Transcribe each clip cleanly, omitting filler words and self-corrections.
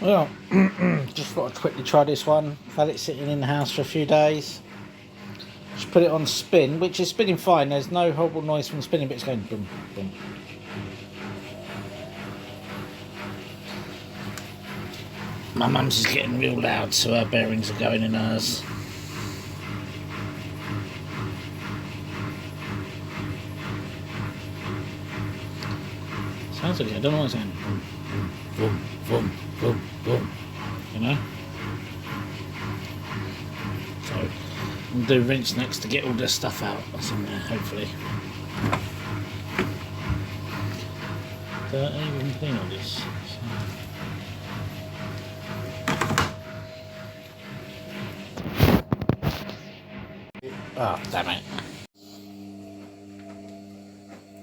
Well, just thought I'd quickly try this one. I've had it sitting in the house for a few days. Just put it on spin, which is spinning fine. There's no horrible noise from spinning, but it's going boom, boom. My mum's is getting real loud, so her bearings are going in hers. Sounds okay, I don't know what's saying. Boom, boom, boom, boom. You know? So, we'll do rinse next to get all this stuff out. That's in there, hopefully. Don't even clean all this. Oh, damn it.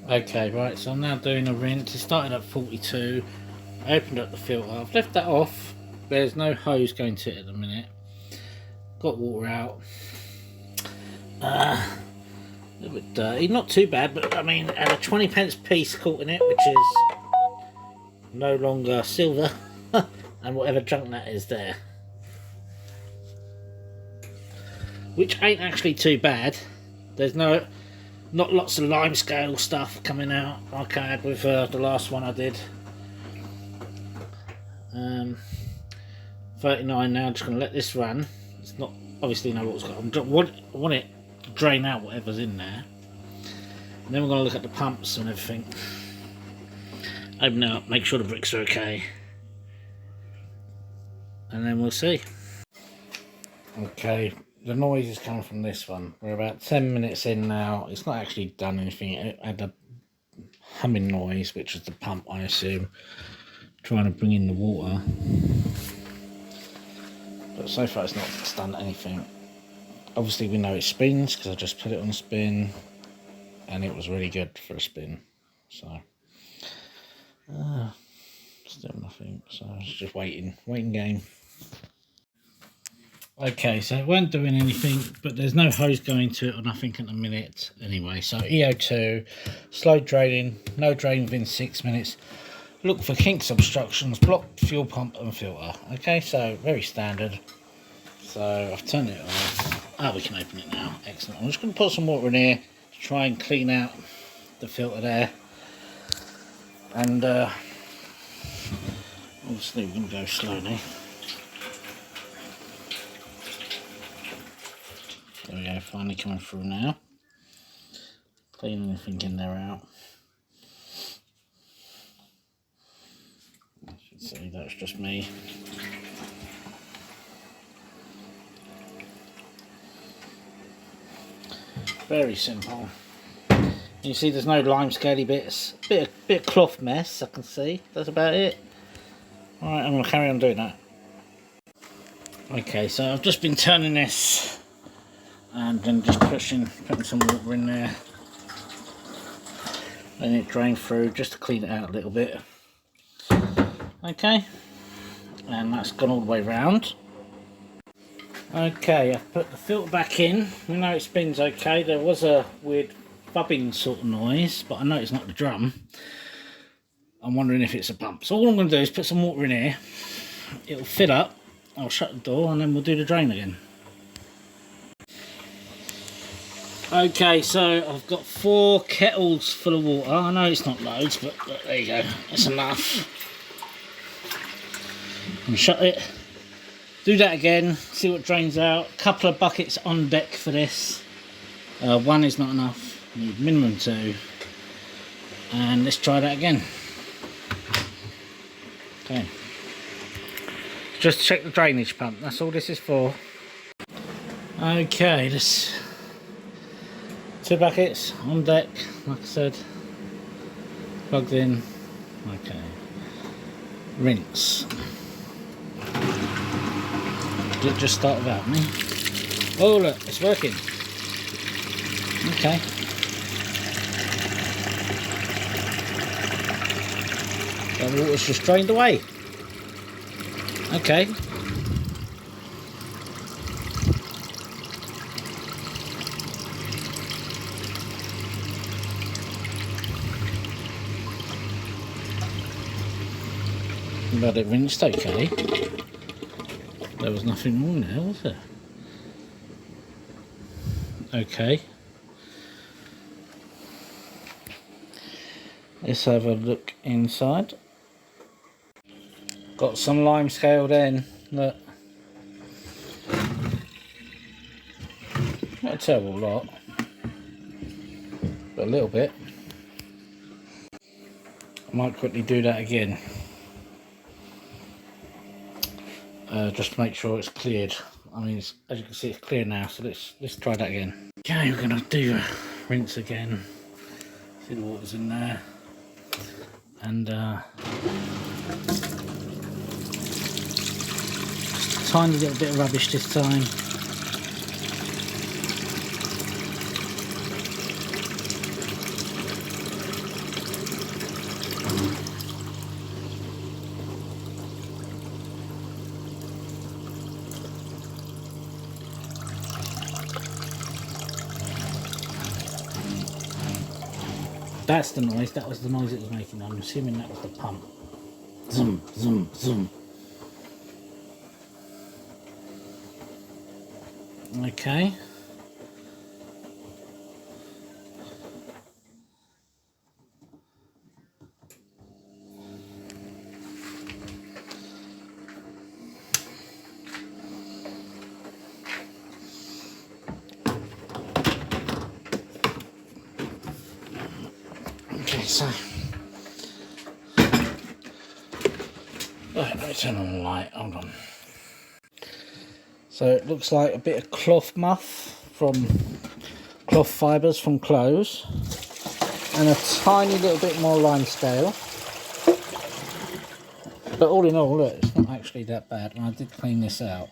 Okay, right, so I'm now doing a rinse. It started at 42. I opened up the filter. I've left that off. There's no hose going to it at the minute. Got water out. A little bit dirty. Not too bad, but I mean, I had a 20p piece caught in it, which is no longer silver. And whatever junk that is there. Which ain't actually too bad. There's not lots of limescale stuff coming out like I had with the last one I did. 39 now, just going to let this run. It's not obviously know what's got. I want it to drain out whatever's in there. And then we're going to look at the pumps and everything. Open it up, make sure the bricks are okay. And then we'll see. Okay. The noise is coming from this one. We're about 10 minutes in now. It's not actually done anything. It had a humming noise, which is the pump, I assume, trying to bring in the water. But so far it's not done anything. Obviously we know it spins because I just put it on spin and it was really good for a spin. So, still nothing. So it's just waiting game. Okay, so it weren't doing anything, but there's no hose going to it or nothing at the minute anyway. So EO2, slow draining, no drain within 6 minutes. Look for kinks, obstructions, blocked fuel pump and filter. Okay, so very standard. So I've turned it off. Ah, we can open it now. Excellent. I'm just going to put some water in here to try and clean out the filter there. And obviously we're going to go slowly. There we go, finally coming through now. Clean anything in there out. I should say that's just me. Very simple. You see there's no lime scaly bits. Bit of cloth mess I can see. That's about it. Alright, I'm going to carry on doing that. Okay, so I've just been turning this and then just putting some water in there, letting it drain through just to clean it out a little bit. Okay, and that's gone all the way round. Okay, I've put the filter back in. We know it spins okay. There was a weird bubbing sort of noise, but I know it's not the drum. I'm wondering if it's a pump. So all I'm going to do is put some water in here. It'll fill up. I'll shut the door and then we'll do the drain again. Okay, so I've got 4 kettles full of water. I know it's not loads, but there you go. That's enough. And shut it. Do that again. See what drains out. A couple of buckets on deck for this. 1 is not enough. You need minimum 2. And let's try that again. Okay. Just check the drainage pump. That's all this is for. Okay, let's. 2 buckets on deck, like I said, plugged in. Okay, rinse. Did it just start without me? Oh look, it's working. Okay. The water's just drained away. Okay. But it rinsed okay. There was nothing wrong there, was there? Okay. Let's have a look inside. Got some lime scale then. Look. Not a terrible lot, but a little bit. I might quickly do that again. Just to make sure it's cleared. I mean, as you can see, it's clear now, so let's try that again. Okay, we're gonna do a rinse again. See the water's in there, and just a tiny little bit of rubbish this time. That's the noise, that was the noise it was making. I'm assuming that was the pump. Zoom, zoom, zoom. Okay. Okay, so right, let me turn on the light, hold on. So it looks like a bit of cloth muff from cloth fibres from clothes, and a tiny little bit more lime scale. But all in all, look, it's not actually that bad, and I did clean this out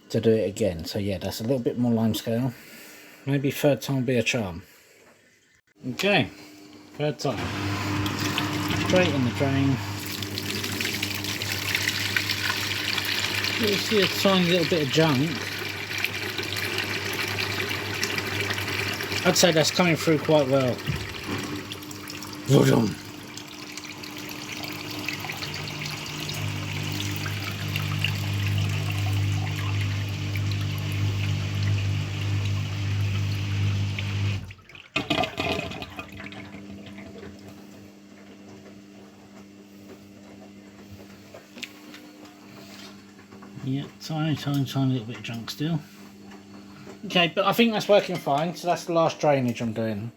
to do it again. So yeah, that's a little bit more lime scale. Maybe third time will be a charm. Okay, third time. Straight in the drain. You see a tiny little bit of junk. I'd say that's coming through quite well. Vroom. Yeah, tiny little bit of junk still. Okay, but I think that's working fine, so that's the last drainage I'm doing.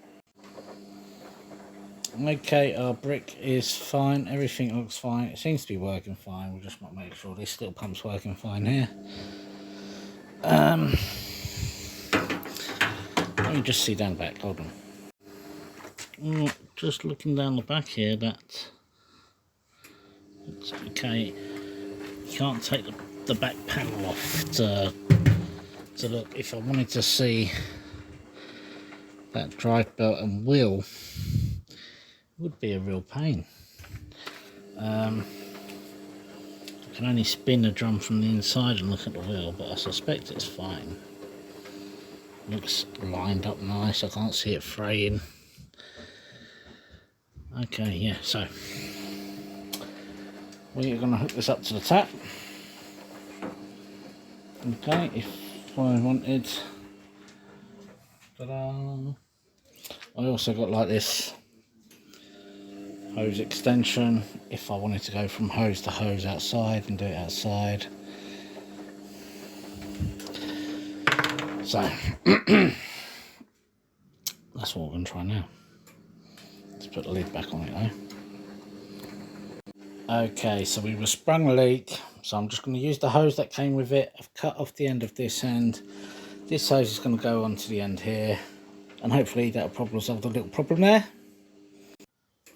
Okay, our brick is fine, everything looks fine, it seems to be working fine. We'll just want to make sure this little pump's working fine here. Let me just see down the back, hold on. Just looking down the back here, that's okay. You can't take the back panel off to look. If I wanted to see that drive belt and wheel, it would be a real pain. I can only spin the drum from the inside and look at the wheel, but I suspect it's fine. Looks lined up nice, I can't see it fraying. Okay, yeah, so we're going to hook this up to the tap. Okay, if I wanted, ta-da! I also got like this hose extension if I wanted to go from hose to hose outside and do it outside. So that's what we're going to try now. Let's put the lid back on it though. Okay, so we were sprung a leak, so I'm just going to use the hose that came with it. I've cut off the end of this end. This hose is going to go onto the end here, and hopefully that'll probably resolve the little problem there.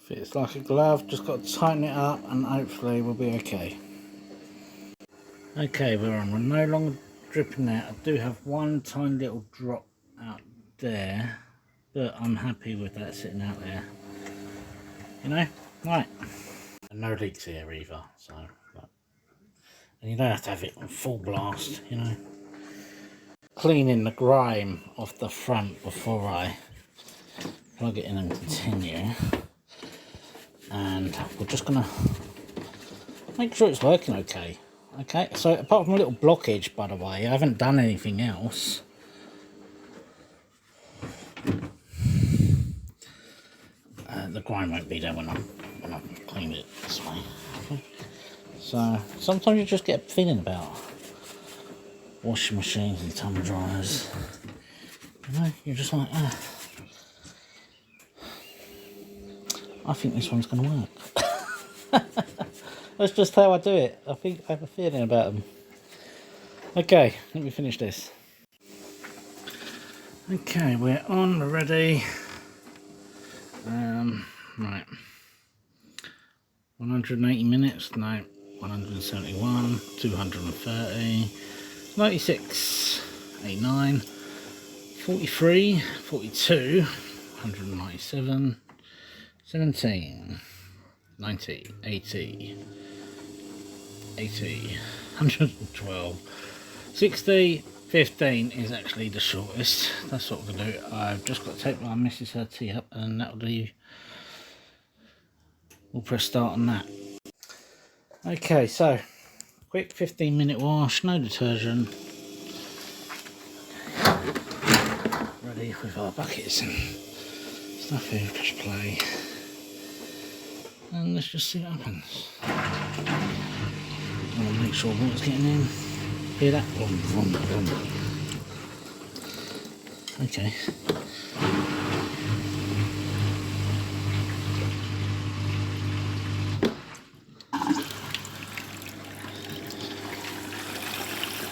Fits like a glove, just got to tighten it up and hopefully we'll be okay. Okay, we're on. We're no longer dripping out. I do have one tiny little drop out there, but I'm happy with that sitting out there. You know, right. And no leaks here either, so. And you don't have to have it on full blast, you know. Cleaning the grime off the front before I plug it in and continue. and we're just gonna make sure it's working okay. Okay, so apart from a little blockage, by the way, I haven't done anything else. The grind won't be there when I clean it this way. Okay. So sometimes you just get a feeling about washing machines and tumble dryers. You know, you're just like, ah, I think this one's going to work. That's just how I do it. I think I have a feeling about them. Okay, let me finish this. Okay, we're on, we're ready. Right. 180 minutes, no, 171, 230, 96, 89, 43, 42, 197, 17, 90, 80, 80, 112, 60, 15 is actually the shortest. That's what we're going to do. I've just got to take my missus her tea up, and that'll do. We'll press start on that. Okay, so quick 15-minute wash, no detergent. Ready with our buckets and stuff here. Push play, and let's just see what happens. I want to make sure water's getting in. Hear that? Vroom, vroom, vroom. Okay.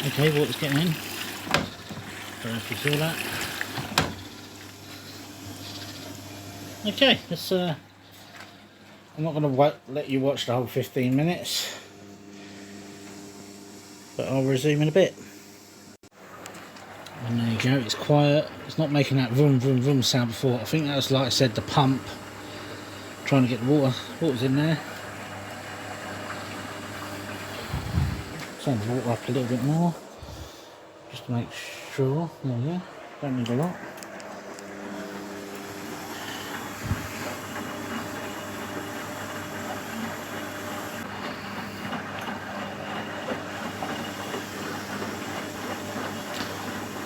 Okay, water's getting in. Don't know if you saw that. Okay, let's. I'm not going to let you watch the whole 15 minutes, but I'll resume in a bit. And there you go, it's quiet. It's not making that vroom vroom vroom sound before. I think that was, like I said, the pump trying to get the water's in there. Turn the water up a little bit more, just to make sure. There we go, don't need a lot.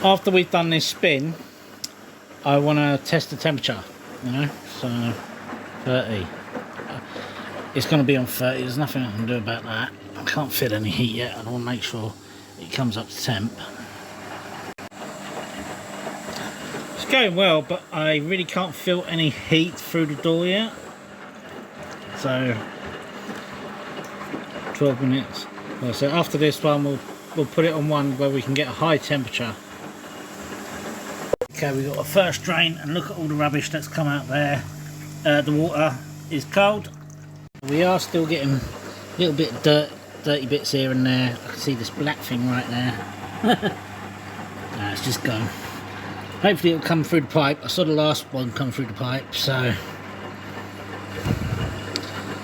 After we've done this spin, I want to test the temperature, you know, so 30. It's going to be on 30, there's nothing I can do about that. I can't feel any heat yet, I want to make sure it comes up to temp. It's going well, but I really can't feel any heat through the door yet. So, 12 minutes. Well, so after this one, we'll put it on one where we can get a high temperature. Okay, we've got a first drain, and look at all the rubbish that's come out there. The water is cold. We are still getting a little bit of dirty bits here and there. I can see this black thing right there. Nah, it's just gone. Hopefully it'll come through the pipe. I saw the last one come through the pipe, so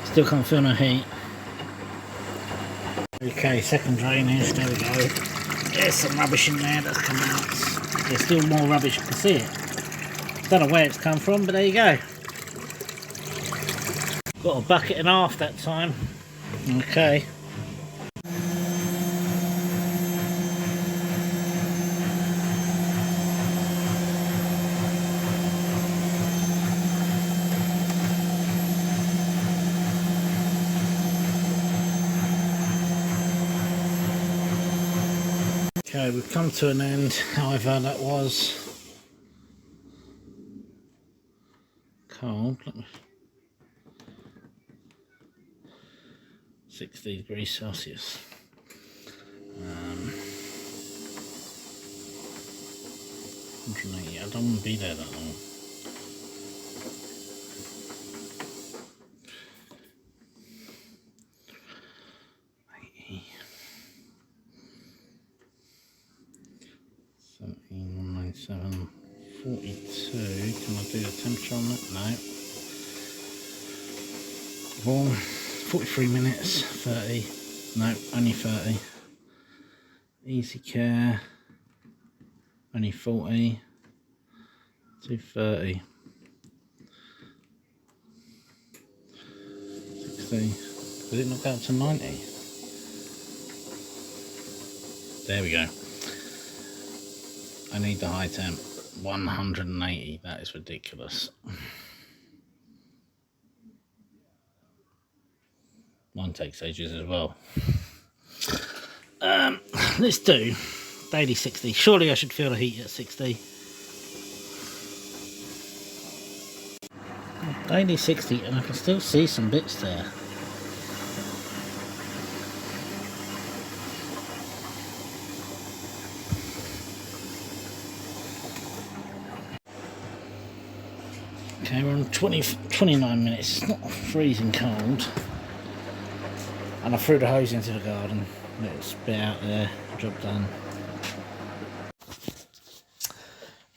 still can't feel no heat. Okay, second drainage, there we go. There's some rubbish in there that's come out. There's still more rubbish, you can see it. Don't know where it's come from, but there you go. Got a bucket and a half that time. Okay. Okay, we've come to an end, however that was cold. 60 degrees Celsius. 180, I don't want to be there that long. Seven, 42. Can I do the temperature on that? No. Warm. 43 minutes. 30. No, only 30. Easy care. Only 40. 230. 60. Did it not go up to 90? There we go. I need the high temp. 180. That is ridiculous. One takes ages as well. Let's do daily 60. Surely I should feel the heat at 60. Daily 60, and I can still see some bits there. Okay, we're on 29 minutes. It's not freezing cold. And I threw the hose into the garden. Let it spit out there. Job done.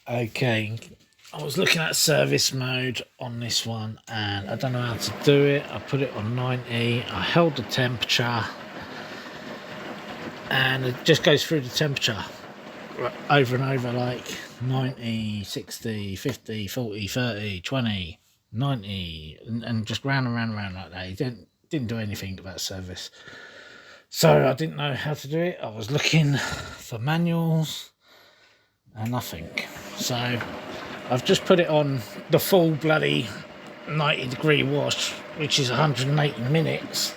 Okay, I was looking at service mode on this one and I don't know how to do it. I put it on 90. I held the temperature and it just goes through the temperature over and over, like 90, 60, 50, 40, 30, 20, 90, and just round and round and round like that. He didn't do anything about service. So I didn't know how to do it. I was looking for manuals and nothing. So I've just put it on the full bloody 90-degree wash, which is 180 minutes.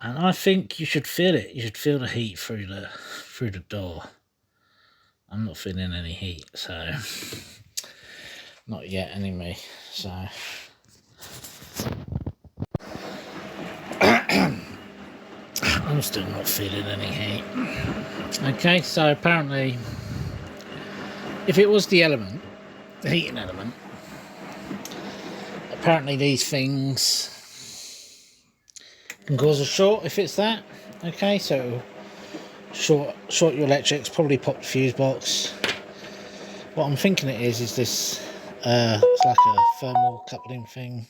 And I think you should feel it. You should feel the heat through the door. I'm not feeling any heat, so not yet anyway. So I'm still not feeling any heat. Okay, so apparently if it was the element, the heating element, apparently these things can cause a short if it's that. Okay, so short your electrics, probably pop the fuse box. What I'm thinking it is this it's like a thermal coupling thing.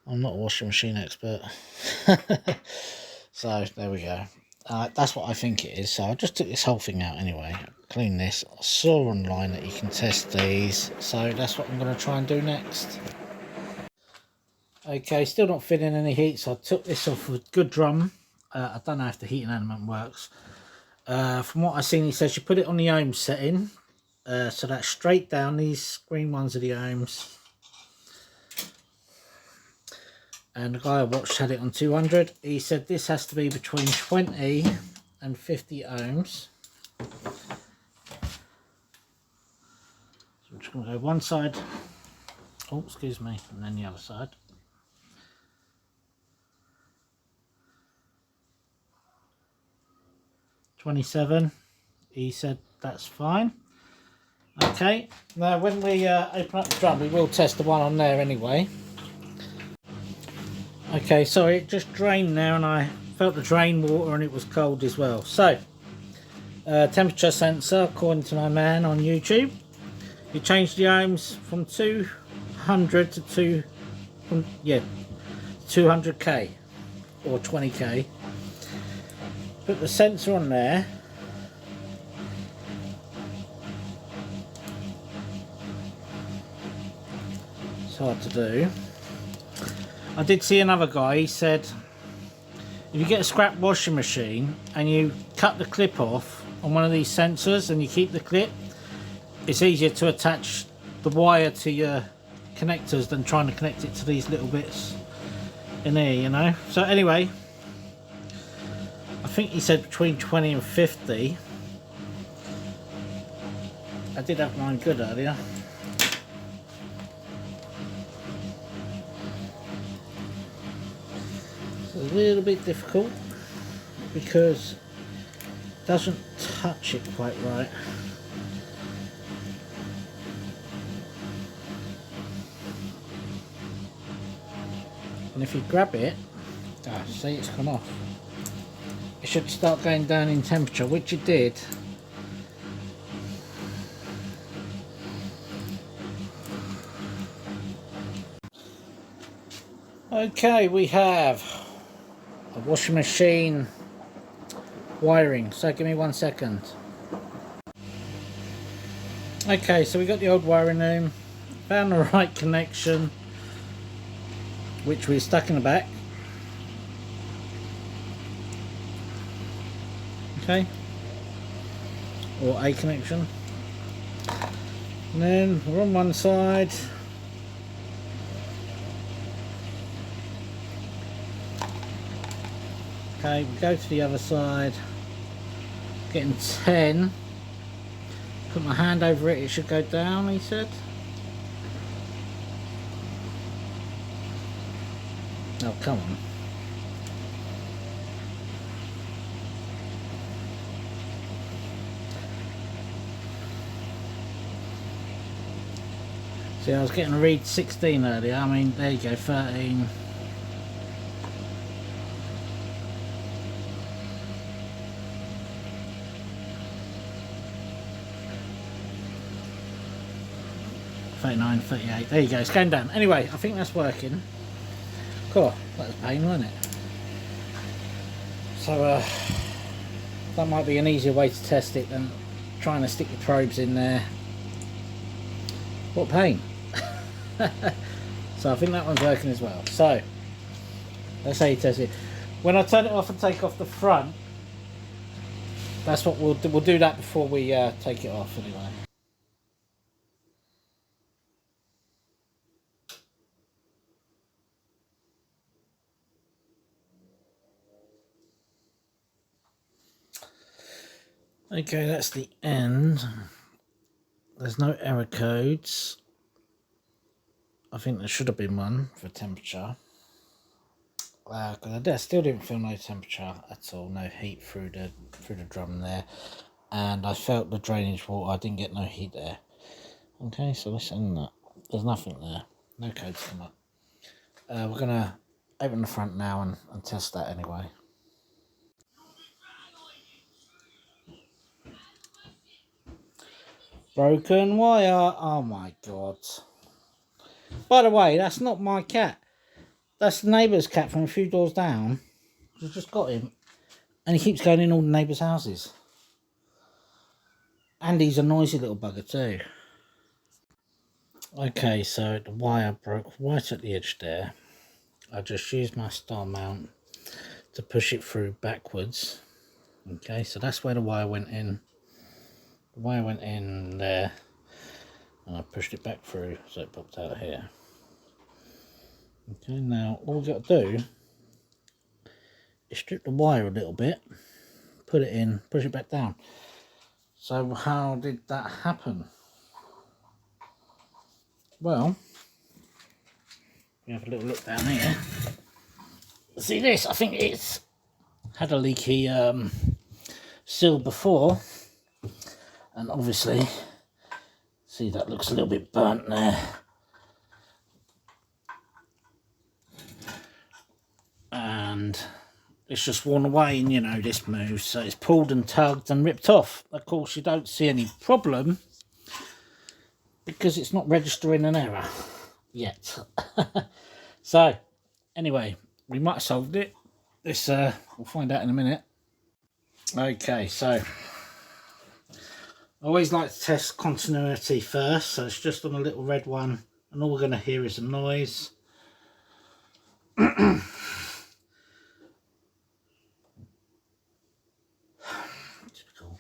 I'm not a washing machine expert. So there we go. That's what I think it is. So I just took this whole thing out anyway, clean this. I saw online that you can test these, so that's what I'm going to try and do next. Okay, still not feeling any heat, so I took this off with good drum. I don't know if the heating element works. From what I've seen, he says you put it on the ohm setting, so that's straight down. These green ones are the ohms. And the guy I watched had it on 200. He said this has to be between 20 and 50 ohms. So I'm just going to go one side. Oh, excuse me, and then the other side. $27. He said that's fine. Okay, now when we open up the drum, we will test the one on there anyway. Okay, so it just drained now and I felt the drain water and it was cold as well. So, temperature sensor, according to my man on YouTube, you change the ohms from 200 to 200k or 20k. Put the sensor on there. It's hard to do. I did see another guy, he said if you get a scrap washing machine and you cut the clip off on one of these sensors and you keep the clip, it's easier to attach the wire to your connectors than trying to connect it to these little bits in here, you know. So anyway, I think he said between 20 and 50. I did have mine good earlier. A little bit difficult because it doesn't touch it quite right. And if you grab it, see, it's come off. It should start going down in temperature, which it did. Okay, we have a washing machine wiring, so give me 1 second. Okay, so we got the old wiring loom, found the right connection, which we stuck in the back. Okay, or a connection. And then we're on one side. Okay, we go to the other side. Getting 10. Put my hand over it, it should go down, he said. Oh, come on. See, I was getting a read 16 earlier. I mean, there you go, 13. $39, $38. There you go, it's going down. Anyway, I think that's working. Cool, that was pain, wasn't it? So, that might be an easier way to test it than trying to stick your probes in there. What pain. So I think that one's working as well. So, that's how you test it. When I turn it off and take off the front, that's what we'll do. We'll do that before we take it off anyway. Okay, that's the end. There's no error codes. I think there should have been one for temperature. Because I still didn't feel no temperature at all, no heat through the drum there. And I felt the drainage water, I didn't get no heat there. Okay, so let's end that. There's nothing there. No codes come up. We're going to open the front now and test that anyway. Broken wire. Oh my god. By the way, that's not my cat. That's the neighbour's cat from a few doors down. We've just got him. And he keeps going in all the neighbours' houses. And he's a noisy little bugger too. Okay, so the wire broke right at the edge there. I just used my star mount to push it through backwards. Okay, so that's where the wire went in. The wire went in there. And I pushed it back through so it popped out here. Okay, now all we've got to do is strip the wire a little bit, put it in, push it back down. So how did that happen? Well, we have a little look down here. See this? I think it's had a leaky seal before, and obviously, see that looks a little bit burnt there. And it's just worn away, and you know this moves, so it's pulled and tugged and ripped off. Of course, you don't see any problem because it's not registering an error yet. So anyway, we might have solved it. This we'll find out in a minute. Okay, so I always like to test continuity first, so it's just on a little red one, and all we're going to hear is a noise. Typical.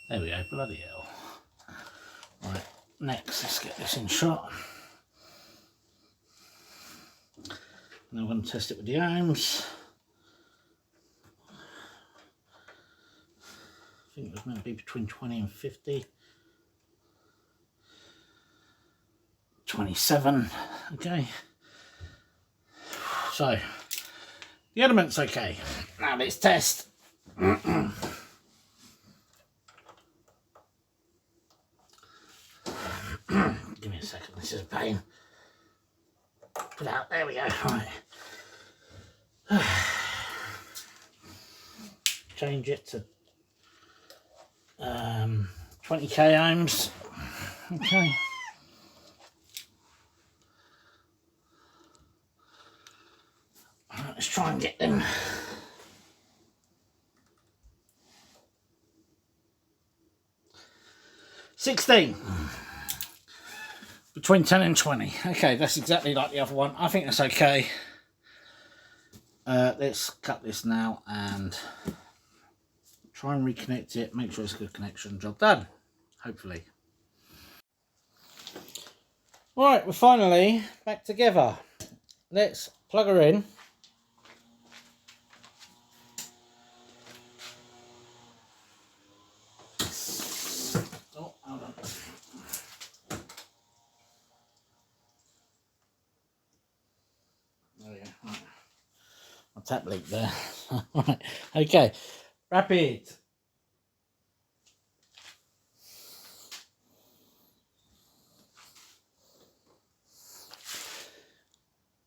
There we go, bloody hell. Right, next, let's get this in shot. Now I'm going to test it with the ohms. I think it was meant to be between 20 and 50. 27, okay. So, the element's okay. Now let's test. Give me a second, this is a pain. Put out, there we go, right. Change it to 20k ohms, okay. try and get them. $16. Between 10 and 20. Okay, that's exactly like the other one. I think that's okay. Let's cut this now and try and reconnect it. Make sure it's a good connection. Job done. Hopefully. Right, we're finally back together. Let's plug her in. Oh, hold on. Oh yeah, right. My tap leak there. Right, okay. Rapid.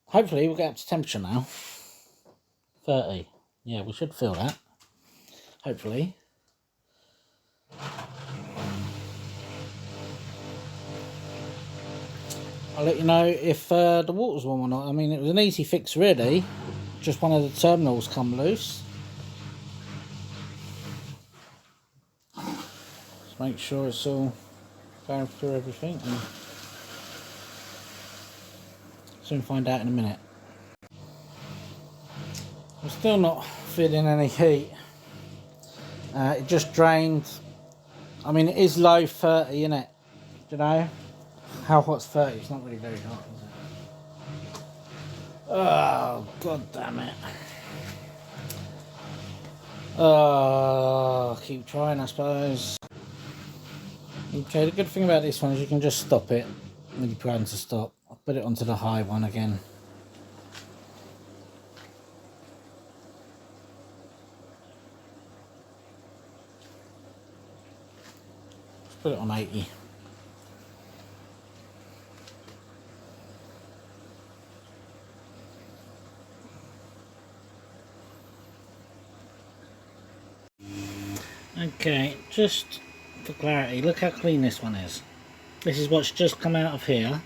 Hopefully we'll get up to temperature now. 30. Yeah, we should feel that. Hopefully. I'll let you know if the water's warm or not. I mean, it was an easy fix really. Just one of the terminals come loose. Just make sure it's all going through everything. And soon find out in a minute. I'm still not feeling any heat. It just drained. I mean, it is low 30, isn't it? Do you know? How hot's 30? It's not really very hot, is it? Oh, god damn it. Oh, keep trying, I suppose. Okay, the good thing about this one is you can just stop it when you plan to stop. I'll put it onto the high one again. Let's put it on 80. Okay, just for clarity, look how clean this one is. This is what's just come out of here.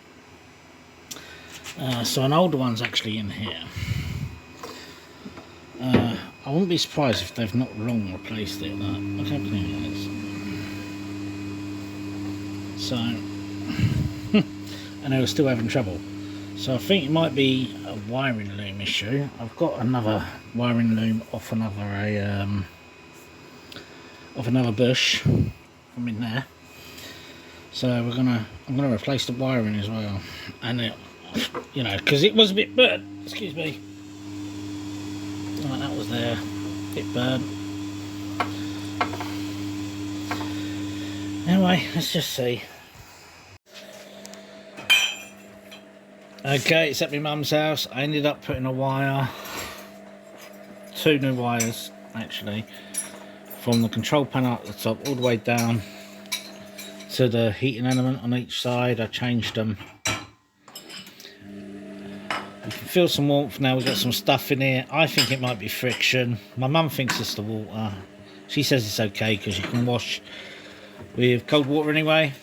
So an older one's actually in here. I wouldn't be surprised if they've not long replaced it. Look how clean it is. So, and they were still having trouble. So I think it might be a wiring loom issue. I've got another wiring loom off another bush from in there. So I'm gonna replace the wiring as well, and it, you know, because it was a bit burnt. Excuse me. Right, that was there, a bit burnt. Anyway, let's just see. Okay, it's at my mum's house. I ended up putting a wire, 2 new wires actually, from the control panel at the top all the way down to the heating element on each side. I changed them. You can feel some warmth now. We've got some stuff in here. I think it might be friction. My mum thinks it's the water. She says it's okay because you can wash with cold water anyway.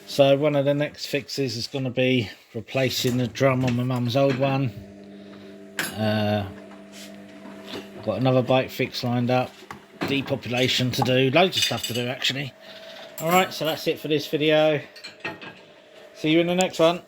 So one of the next fixes is going to be replacing the drum on my mum's old one. Got another bike fix lined up. Depopulation to do. Loads of stuff to do actually. Alright, so that's it for this video. See you in the next one.